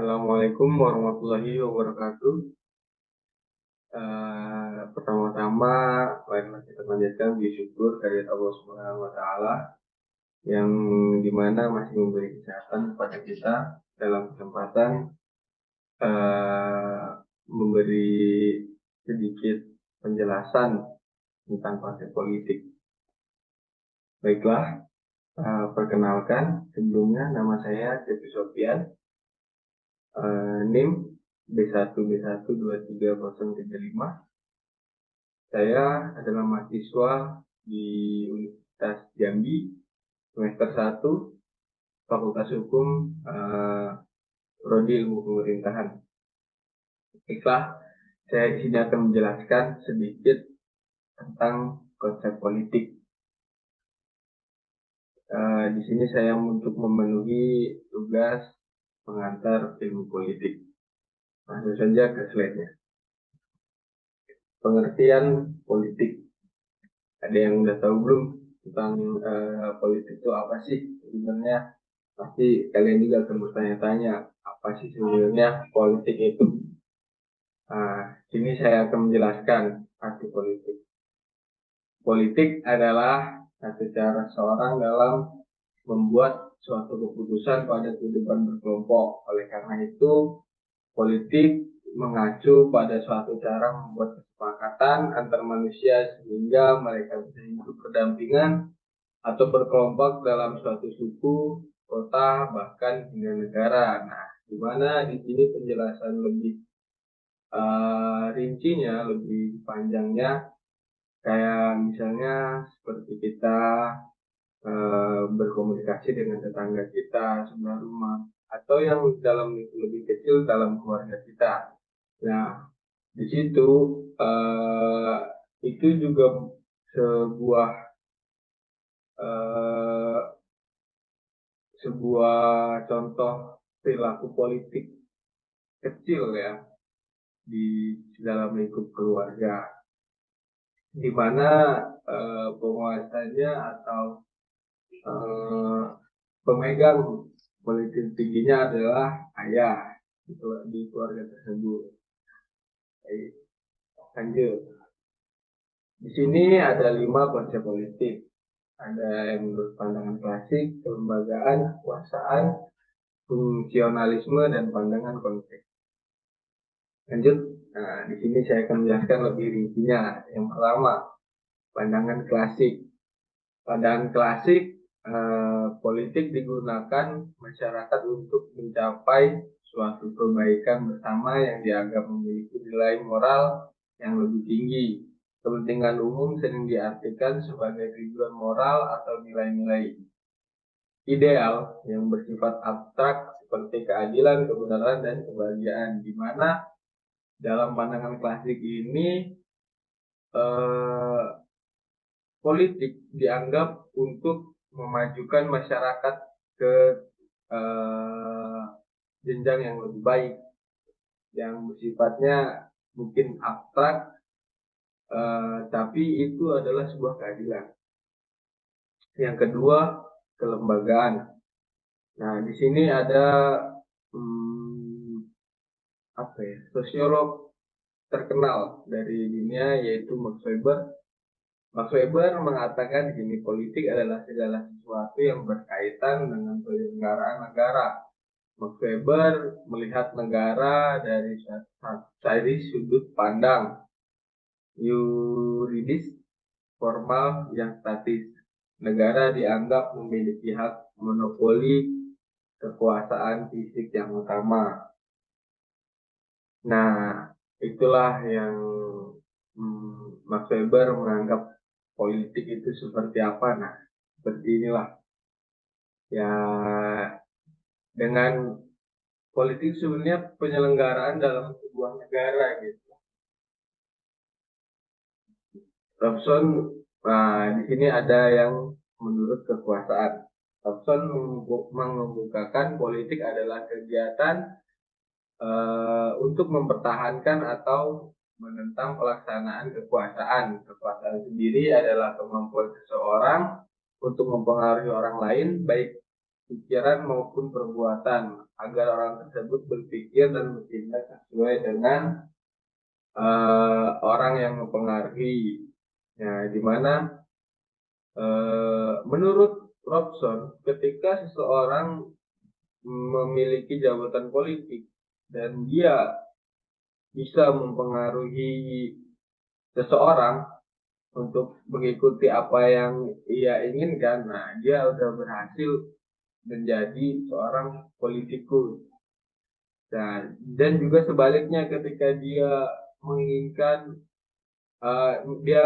Assalamualaikum warahmatullahi wabarakatuh. Pertama-tama, marilah kita panjatkan puji syukur kehadirat Allah Subhanahu wa Ta'ala yang dimana masih memberi kesehatan kepada kita dalam kesempatan eh, memberi sedikit penjelasan tentang partai politik. Baiklah, perkenalkan sebelumnya nama saya Cepi Sofian. NIM B1B1230035. Saya adalah mahasiswa di Universitas Jambi semester 1 Fakultas Hukum Prodi Ilmu Pemerintahan. Baiklah, saya di sini akan menjelaskan sedikit tentang konsep politik. Di sini saya untuk memenuhi tugas pengantar ilmu politik. Langsung saja ke slide-nya. Pengertian politik. Ada yang udah tahu belum tentang politik itu apa sih sebenarnya? Pasti kalian juga akan bertanya-tanya, apa sih sebenarnya politik itu? Sini saya akan menjelaskan arti politik. Politik adalah satu cara seorang dalam membuat suatu keputusan pada kehidupan berkelompok. Oleh karena itu, politik mengacu pada suatu cara membuat kesepakatan antar manusia sehingga mereka bisa hidup berdampingan atau berkelompok dalam suatu suku, kota, bahkan hingga negara. Nah, di mana di sini penjelasan lebih rincinya, lebih panjangnya, kayak misalnya seperti kita berkomunikasi dengan tetangga kita sebelah rumah, atau yang dalam lebih kecil dalam keluarga kita. Nah, di situ itu juga sebuah contoh perilaku politik kecil ya di dalam lingkup keluarga, di mana penguasanya atau pemegang politik tingginya adalah ayah di keluarga tersebut. Lanjut. Di sini ada 5 konsep politik. Ada yang menurut pandangan klasik, kelembagaan, kekuasaan, fungsionalisme, dan pandangan konflik. Lanjut. Nah, di sini saya akan menjelaskan lebih rincinya. Yang pertama, pandangan klasik. Pandangan klasik, politik digunakan masyarakat untuk mencapai suatu kebaikan bersama yang dianggap memiliki nilai moral yang lebih tinggi. Kepentingan umum sering diartikan sebagai tujuan moral atau nilai-nilai ideal yang bersifat abstrak seperti keadilan, kebenaran, dan kebahagiaan. Di mana dalam pandangan klasik ini politik dianggap untuk memajukan masyarakat ke jenjang yang lebih baik, yang bersifatnya mungkin abstrak, tapi itu adalah sebuah keadilan. Yang kedua, kelembagaan. Nah, di sini ada sosiolog terkenal dari dunia yaitu Max Weber. Max Weber mengatakan gini, politik adalah segala sesuatu yang berkaitan dengan penyelenggaraan negara. Max Weber melihat negara dari sudut pandang yuridis formal yang statis. Negara dianggap memiliki hak monopoli kekuasaan fisik yang utama. Nah, itulah yang Max Weber menganggap politik itu seperti apa. Nah, seperti inilah ya, dengan politik sebenarnya penyelenggaraan dalam sebuah negara gitu. Robson, di sini ada yang menurut kekuasaan. Robson mengemukakan politik adalah kegiatan untuk mempertahankan atau menentang pelaksanaan kekuasaan. Kekuasaan sendiri adalah kemampuan seseorang untuk mempengaruhi orang lain, baik pikiran maupun perbuatan agar orang tersebut berpikir dan bertindak sesuai dengan orang yang mempengaruhi. Ya, di mana menurut Robson, ketika seseorang memiliki jabatan politik dan dia bisa mempengaruhi seseorang untuk mengikuti apa yang ia inginkan, nah dia udah berhasil menjadi seorang politikus. Nah, dan juga sebaliknya ketika dia menginginkan, dia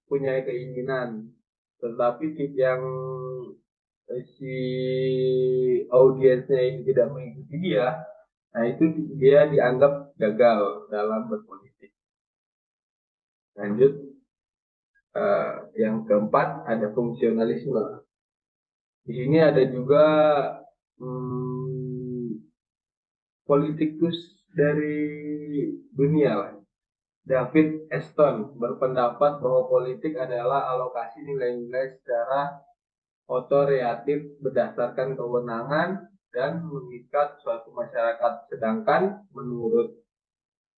punya keinginan, tetapi yang si audiensnya ini tidak mengikuti dia, nah itu dia dianggap gagal dalam berpolitik. Lanjut, yang keempat ada fungsionalisme. Di sini ada juga politikus dari dunia lah. David Eston berpendapat bahwa politik adalah alokasi nilai-nilai secara otoriatif berdasarkan kewenangan dan mengikat suatu masyarakat. Sedangkan menurut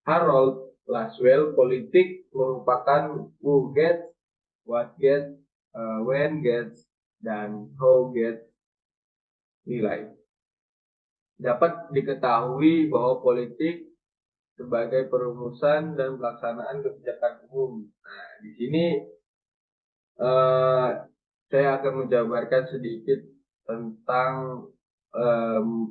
Harold Laswell, politik merupakan who gets, what gets, when gets, dan how gets nilai. Dapat diketahui bahwa politik sebagai perumusan dan pelaksanaan kebijakan umum. Nah, di sini saya akan menjabarkan sedikit tentang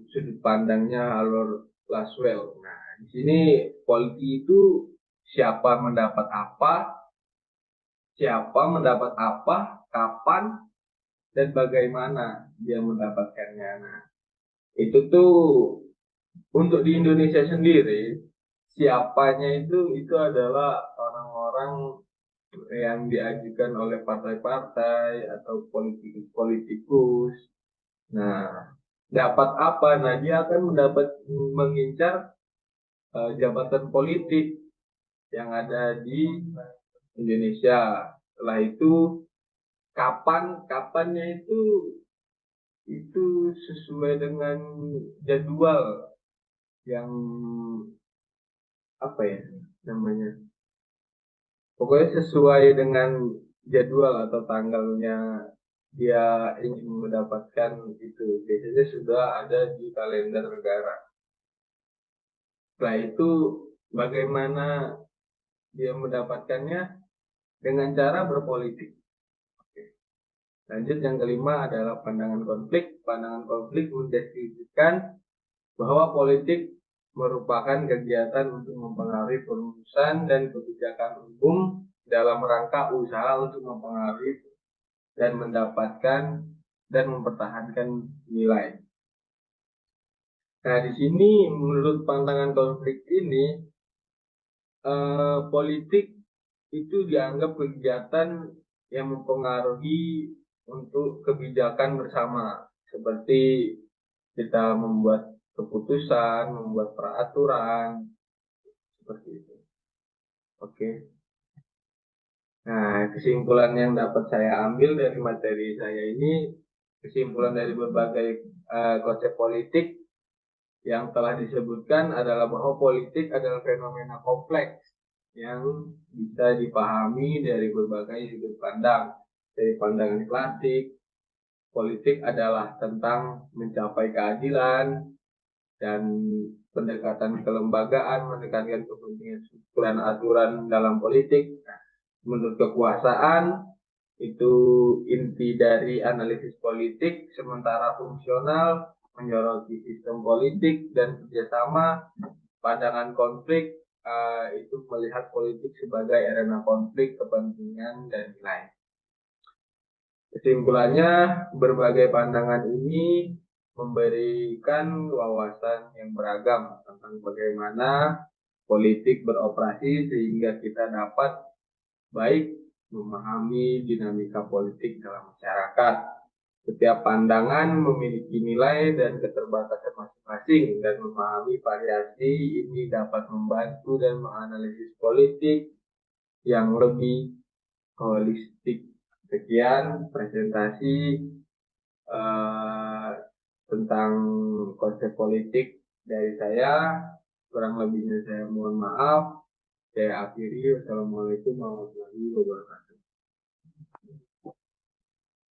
sudut pandangnya Harold Laswell. Nah, di sini politik itu siapa mendapat apa, kapan, dan bagaimana dia mendapatkannya. Nah, itu tuh untuk di Indonesia sendiri, siapanya itu adalah orang-orang yang diajukan oleh partai-partai atau politikus-politikus. Nah, dapat apa? Nah, dia akan mengincar jabatan politik yang ada di Indonesia. Setelah itu, kapannya itu sesuai dengan jadwal yang apa ya namanya? Pokoknya sesuai dengan jadwal atau tanggalnya dia ingin mendapatkan itu. Biasanya sudah ada di kalender negara. Setelah itu bagaimana dia mendapatkannya? Dengan cara berpolitik. Lanjut, yang kelima adalah pandangan konflik. Pandangan konflik mendeskripsikan bahwa politik merupakan kegiatan untuk mempengaruhi perumusan dan kebijakan umum dalam rangka usaha untuk mempengaruhi dan mendapatkan dan mempertahankan nilai. Nah, di sini menurut pandangan konflik ini, politik itu dianggap kegiatan yang mempengaruhi untuk kebijakan bersama, seperti kita membuat keputusan, membuat peraturan, seperti itu. Oke. Nah, kesimpulan yang dapat saya ambil dari materi saya ini, kesimpulan dari berbagai konsep politik yang telah disebutkan adalah bahwa politik adalah fenomena kompleks yang bisa dipahami dari berbagai sudut pandang. Dari pandangan klasik, politik adalah tentang mencapai keadilan dan pendekatan kelembagaan, menekankan kepentingan strukturan aturan dalam politik. Menurut kekuasaan, itu inti dari analisis politik, sementara fungsional menyoroti sistem politik dan kerjasama. Pandangan konflik itu melihat politik sebagai arena konflik kepentingan dan nilai. Kesimpulannya, berbagai pandangan ini memberikan wawasan yang beragam tentang bagaimana politik beroperasi sehingga kita dapat baik memahami dinamika politik dalam masyarakat. Setiap pandangan memiliki nilai dan keterbatasan masing-masing, dan memahami variasi ini dapat membantu dan menganalisis politik yang lebih holistik. Sekian presentasi tentang konsep politik dari saya. Kurang lebihnya saya mohon maaf. Saya akhiri. Wassalamualaikum warahmatullahi wabarakatuh.